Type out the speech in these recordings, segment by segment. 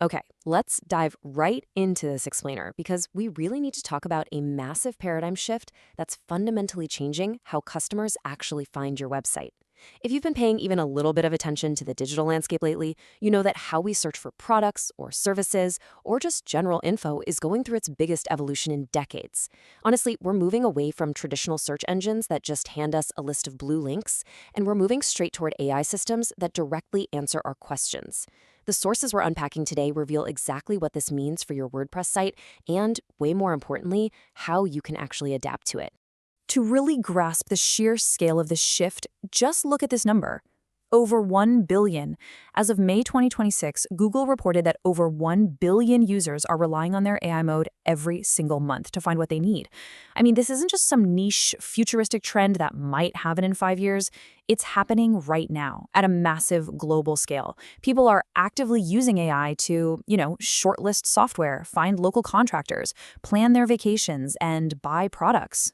Okay, let's dive right into this explainer because we really need to talk about a massive paradigm shift that's fundamentally changing how customers actually find your website. If you've been paying even a little bit of attention to the digital landscape lately, you know that how we search for products or services or just general info is going through its biggest evolution in decades. Honestly, we're moving away from traditional search engines that just hand us a list of blue links, and we're moving straight toward AI systems that directly answer our questions. The sources we're unpacking today reveal exactly what this means for your WordPress site and, way more importantly, how you can actually adapt to it. To really grasp the sheer scale of this shift, just look at this number. Over 1 billion. As of May 2026, Google reported that over 1 billion users are relying on their AI mode every single month to find what they need. I mean, this isn't just some niche, futuristic trend that might happen in 5 years. It's happening right now at a massive global scale. People are actively using AI to, shortlist software, find local contractors, plan their vacations, and buy products.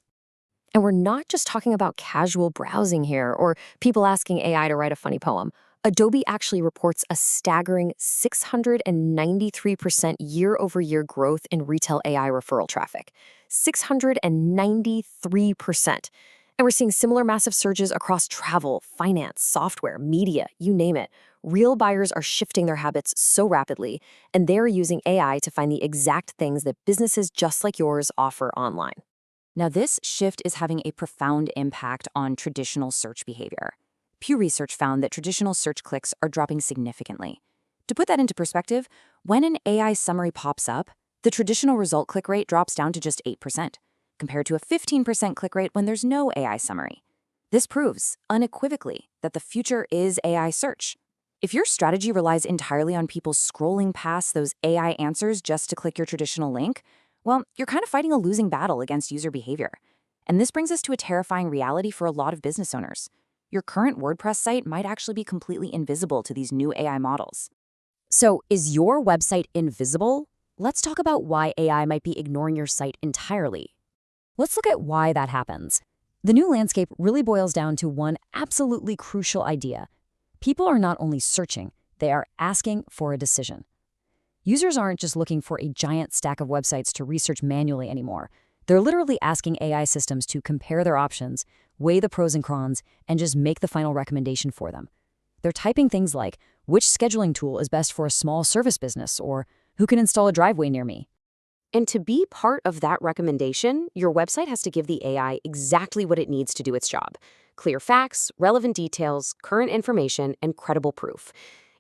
And we're not just talking about casual browsing here or people asking AI to write a funny poem. Adobe actually reports a staggering 693% year-over-year growth in retail AI referral traffic. 693%. And we're seeing similar massive surges across travel, finance, software, media, you name it. Real buyers are shifting their habits so rapidly, and they're using AI to find the exact things that businesses just like yours offer online. Now, this shift is having a profound impact on traditional search behavior. Pew Research found that traditional search clicks are dropping significantly. To put that into perspective, when an AI summary pops up, the traditional result click rate drops down to just 8%, compared to a 15% click rate when there's no AI summary. This proves, unequivocally, that the future is AI search. If your strategy relies entirely on people scrolling past those AI answers just to click your traditional link, well, you're kind of fighting a losing battle against user behavior. And this brings us to a terrifying reality for a lot of business owners. Your current WordPress site might actually be completely invisible to these new AI models. So, is your website invisible? Let's talk about why AI might be ignoring your site entirely. Let's look at why that happens. The new landscape really boils down to one absolutely crucial idea. People are not only searching, they are asking for a decision. Users aren't just looking for a giant stack of websites to research manually anymore. They're literally asking AI systems to compare their options, weigh the pros and cons, and just make the final recommendation for them. They're typing things like, which scheduling tool is best for a small service business, or who can install a driveway near me? And to be part of that recommendation, your website has to give the AI exactly what it needs to do its job. Clear facts, relevant details, current information, and credible proof.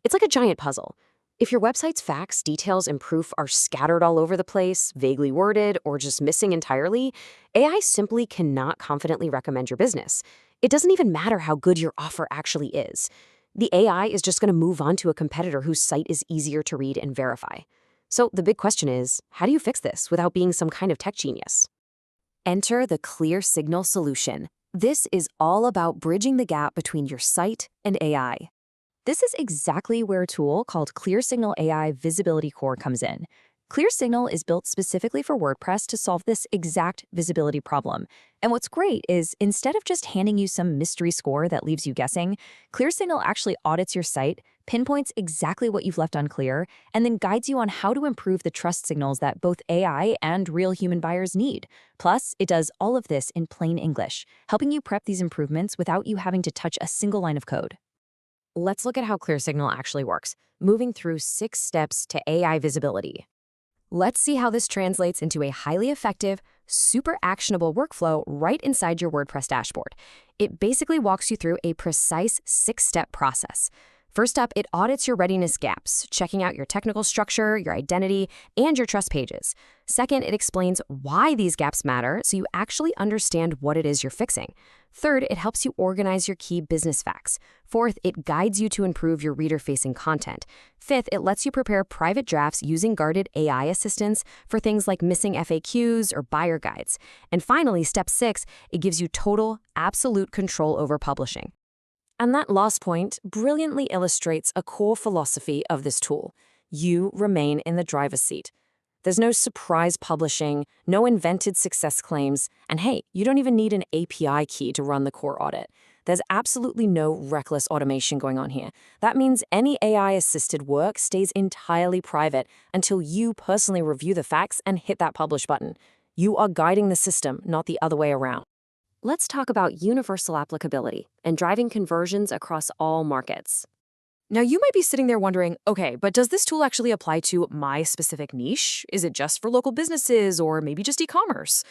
It's like a giant puzzle. If your website's facts, details, and proof are scattered all over the place, vaguely worded, or just missing entirely, AI simply cannot confidently recommend your business. It doesn't even matter how good your offer actually is. The AI is just going to move on to a competitor whose site is easier to read and verify. So the big question is, how do you fix this without being some kind of tech genius? Enter the Clear Signal solution. This is all about bridging the gap between your site and AI. This is exactly where a tool called ClearSignal AI Visibility Core comes in. ClearSignal is built specifically for WordPress to solve this exact visibility problem. And what's great is instead of just handing you some mystery score that leaves you guessing, ClearSignal actually audits your site, pinpoints exactly what you've left unclear, and then guides you on how to improve the trust signals that both AI and real human buyers need. Plus, it does all of this in plain English, helping you prep these improvements without you having to touch a single line of code. Let's look at how ClearSignal actually works, moving through 6 steps to AI visibility. Let's see how this translates into a highly effective, super actionable workflow right inside your WordPress dashboard. It basically walks you through a precise 6-step process. First up, it audits your readiness gaps, checking out your technical structure, your identity, and your trust pages. Second, it explains why these gaps matter so you actually understand what it is you're fixing. Third, it helps you organize your key business facts. Fourth, it guides you to improve your reader-facing content. Fifth, it lets you prepare private drafts using guarded AI assistance for things like missing FAQs or buyer guides. And finally, step 6, it gives you total, absolute control over publishing. And that last point brilliantly illustrates a core philosophy of this tool. You remain in the driver's seat. There's no surprise publishing, no invented success claims, and hey, you don't even need an API key to run the core audit. There's absolutely no reckless automation going on here. That means any AI-assisted work stays entirely private until you personally review the facts and hit that publish button. You are guiding the system, not the other way around. Let's talk about universal applicability and driving conversions across all markets. Now, you might be sitting there wondering, okay, but does this tool actually apply to my specific niche? Is it just for local businesses or maybe just e-commerce?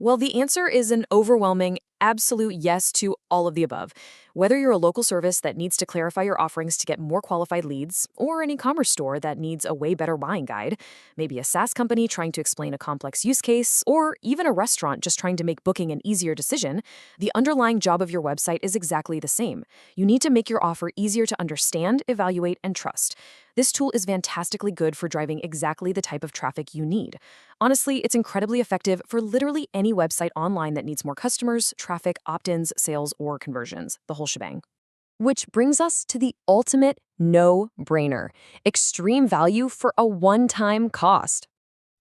Well, the answer is an overwhelming, absolute yes to all of the above. Whether you're a local service that needs to clarify your offerings to get more qualified leads, or an e-commerce store that needs a way better buying guide, maybe a SaaS company trying to explain a complex use case, or even a restaurant just trying to make booking an easier decision, the underlying job of your website is exactly the same. You need to make your offer easier to understand, evaluate, and trust. This tool is fantastically good for driving exactly the type of traffic you need. Honestly, it's incredibly effective for literally any website online that needs more customers, traffic, opt-ins, sales, or conversions, the whole shebang. Which brings us to the ultimate no-brainer: extreme value for a one-time cost.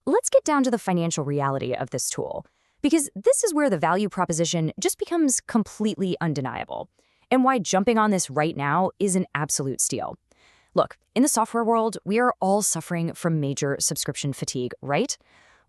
Let's get down to the financial reality of this tool, because this is where the value proposition just becomes completely undeniable, and why jumping on this right now is an absolute steal. Look, in the software world, we are all suffering from major subscription fatigue, right?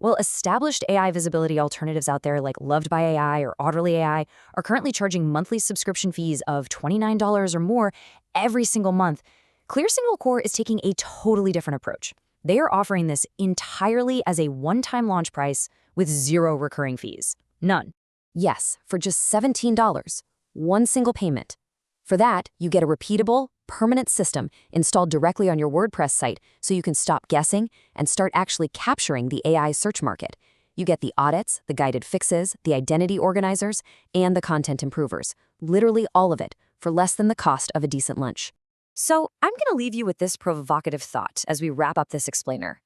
Well, established AI visibility alternatives out there like Loved by AI or Otterly AI are currently charging monthly subscription fees of $29 or more every single month. ClearSignal Core is taking a totally different approach. They are offering this entirely as a one-time launch price with zero recurring fees. None. Yes, for just $17, one single payment. For that, you get a repeatable, permanent system installed directly on your WordPress site so you can stop guessing and start actually capturing the AI search market. You get the audits, the guided fixes, the identity organizers, and the content improvers. Literally all of it for less than the cost of a decent lunch. So I'm going to leave you with this provocative thought as we wrap up this explainer.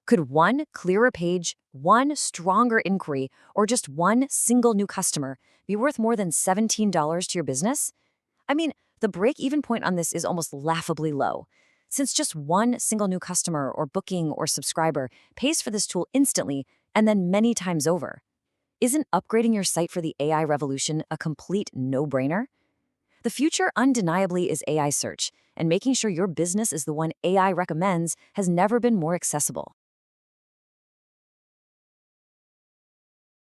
Could one clearer page, one stronger inquiry, or just one single new customer be worth more than $17 to your business? I mean, the break-even point on this is almost laughably low. Since just one single new customer or booking or subscriber pays for this tool instantly and then many times over, isn't upgrading your site for the AI revolution a complete no-brainer? The future undeniably is AI search, and making sure your business is the one AI recommends has never been more accessible.